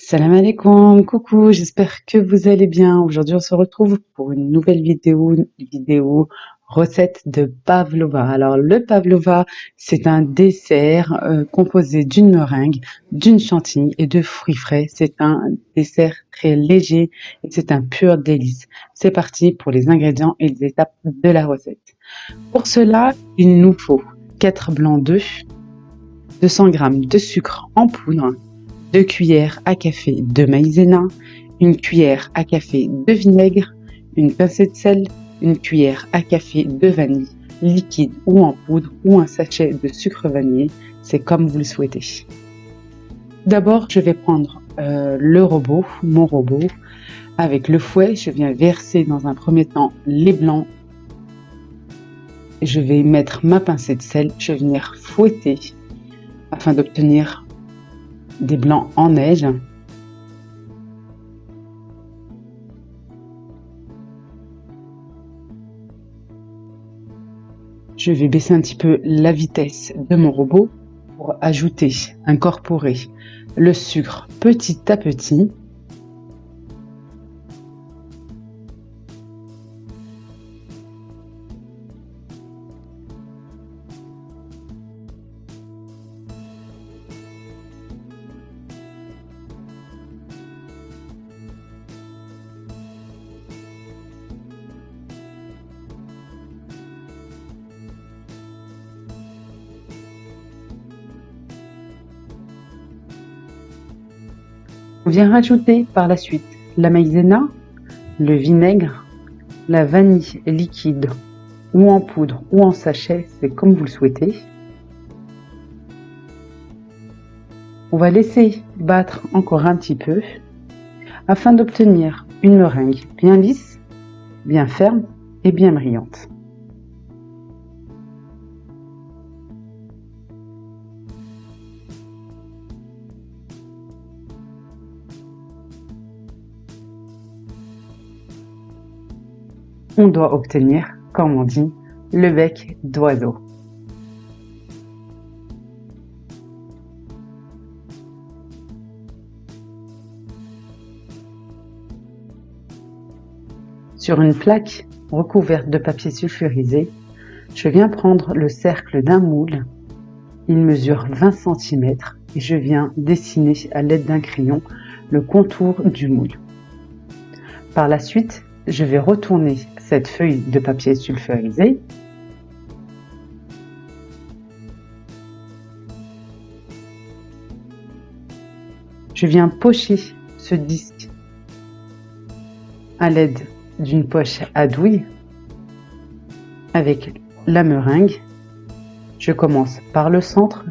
Salam alaikum, coucou, j'espère que vous allez bien. Aujourd'hui, on se retrouve pour une nouvelle vidéo recette de pavlova. Alors, le pavlova, c'est un dessert composé d'une meringue, d'une chantilly et de fruits frais. C'est un dessert très léger et c'est un pur délice. C'est parti pour les ingrédients et les étapes de la recette. Pour cela, il nous faut 4 blancs d'œufs, 200 g de sucre en poudre, 2 cuillères à café de maïzena, une cuillère à café de vinaigre, une pincée de sel, une cuillère à café de vanille, liquide ou en poudre, ou un sachet de sucre vanillé, c'est comme vous le souhaitez. D'abord, je vais prendre mon robot, avec le fouet. Je viens verser dans un premier temps les blancs. Je vais mettre ma pincée de sel, je vais venir fouetter afin d'obtenir des blancs en neige. Je vais baisser un petit peu la vitesse de mon robot pour incorporer le sucre petit à petit. On vient rajouter par la suite la maïzena, le vinaigre, la vanille liquide ou en poudre ou en sachet, c'est comme vous le souhaitez. On va laisser battre encore un petit peu afin d'obtenir une meringue bien lisse, bien ferme et bien brillante. On doit obtenir, comme on dit, le bec d'oiseau. Sur une plaque recouverte de papier sulfurisé, je viens prendre le cercle d'un moule. Il mesure 20 cm et je viens dessiner à l'aide d'un crayon le contour du moule. Par la suite, je vais retourner cette feuille de papier sulfurisé. Je viens pocher ce disque à l'aide d'une poche à douille avec la meringue. Je commence par le centre.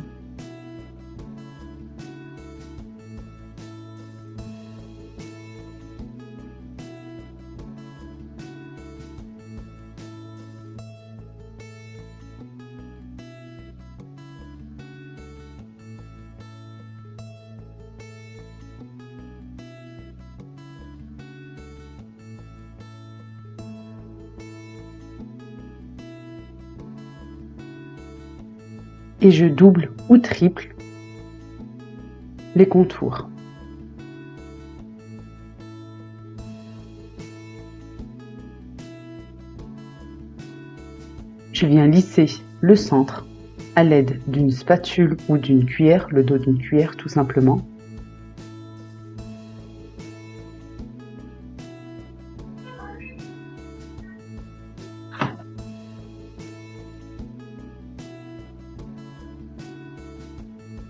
Et je double ou triple les contours. Je viens lisser le centre à l'aide d'une spatule ou d'une cuillère, le dos d'une cuillère tout simplement.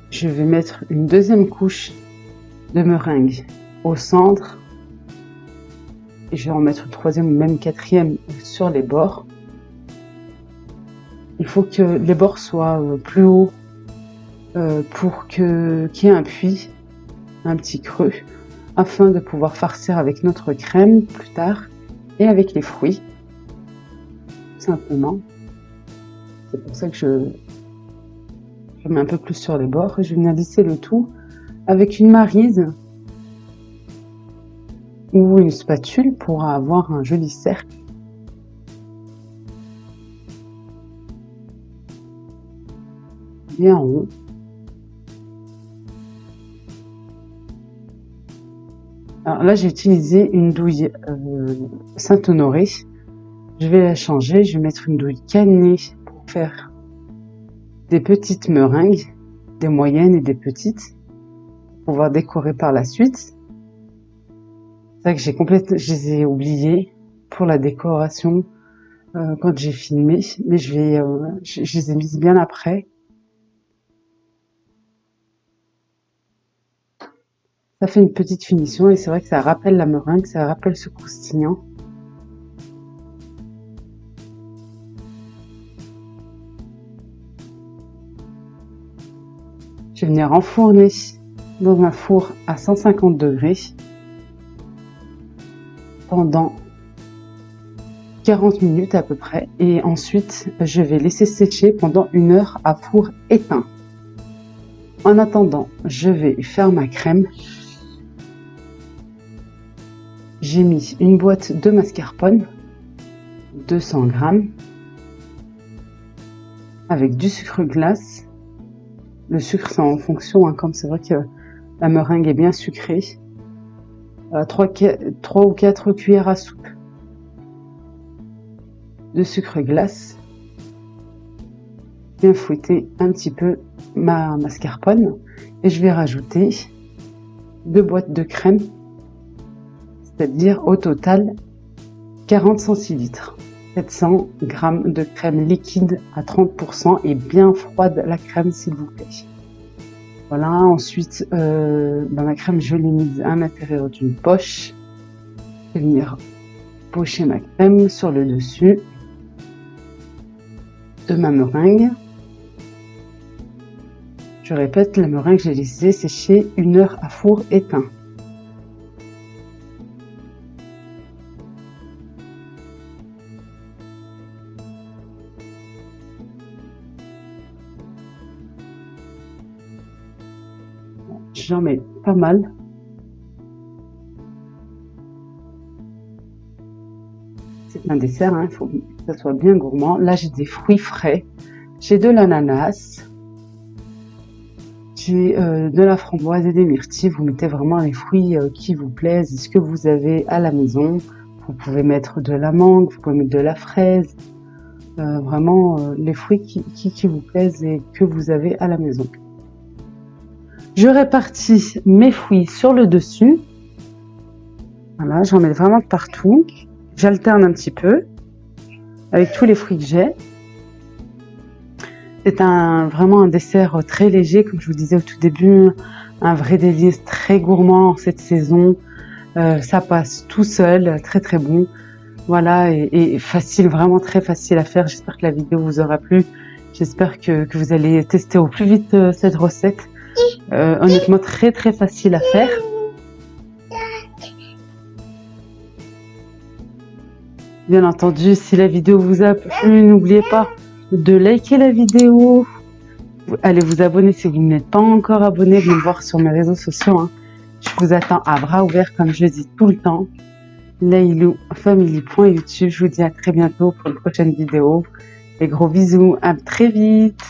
Je vais mettre une deuxième couche de meringue au centre et je vais en mettre une troisième ou même quatrième sur les bords. Il faut que les bords soient plus hauts pour qu'il y ait un puits, un petit creux, afin de pouvoir farcir avec notre crème plus tard et avec les fruits, tout simplement. C'est pour ça que je mets un peu plus sur les bords et je viens lisser le tout avec une maryse ou une spatule pour avoir un joli cercle. Bien en haut. Alors là, j'ai utilisé une douille Saint-Honoré. Je vais la changer, je vais mettre une douille cannelée pour faire des petites meringues, des moyennes et des petites, pour pouvoir décorer par la suite. C'est vrai que je les ai oubliées pour la décoration quand j'ai filmé, mais je les ai mises bien après. Ça fait une petite finition et c'est vrai que ça rappelle la meringue, ça rappelle ce croustillant. Je vais venir enfourner dans un four à 150 degrés pendant 40 minutes à peu près. Et ensuite, je vais laisser sécher pendant 1 heure à four éteint. En attendant, je vais faire ma crème. J'ai mis une boîte de mascarpone, 200 g, avec du sucre glace. Le sucre, c'est en fonction, hein, comme c'est vrai que la meringue est bien sucrée. 3 ou 4 cuillères à soupe de sucre glace. Bien fouetter un petit peu ma mascarpone. Et je vais rajouter 2 boîtes de crème, c'est-à-dire au total 40 centilitres. 700 g de crème liquide à 30% et bien froide la crème, s'il vous plaît. Voilà, ensuite, ma crème, je l'ai mise à l'intérieur d'une poche. Je vais venir pocher ma crème sur le dessus de ma meringue. Je répète, la meringue, j'ai laissé sécher 1 heure à four éteint. J'en mets pas mal. C'est un dessert, hein, il faut que ça soit bien gourmand. Là, j'ai des fruits frais. J'ai de l'ananas. J'ai de la framboise et des myrtilles. Vous mettez vraiment les fruits qui vous plaisent, ce que vous avez à la maison. Vous pouvez mettre de la mangue, vous pouvez mettre de la fraise. Vraiment les fruits qui vous plaisent et que vous avez à la maison. Je répartis mes fruits sur le dessus. Voilà, j'en mets vraiment partout. J'alterne un petit peu avec tous les fruits que j'ai. C'est vraiment un dessert très léger, comme je vous disais au tout début, un vrai délice très gourmand en cette saison. Ça passe tout seul, très très bon. Voilà, et facile, vraiment très facile à faire. J'espère que la vidéo vous aura plu. J'espère que vous allez tester au plus vite cette recette. Honnêtement, très très facile à faire. Bien entendu, si la vidéo vous a plu, n'oubliez pas de liker la vidéo. Allez vous abonner si vous n'êtes pas encore abonné, venez me voir sur mes réseaux sociaux. Hein. Je vous attends à bras ouverts, comme je dis tout le temps. LailouFamily.youtube. Je vous dis à très bientôt pour une prochaine vidéo. Et gros bisous, à très vite.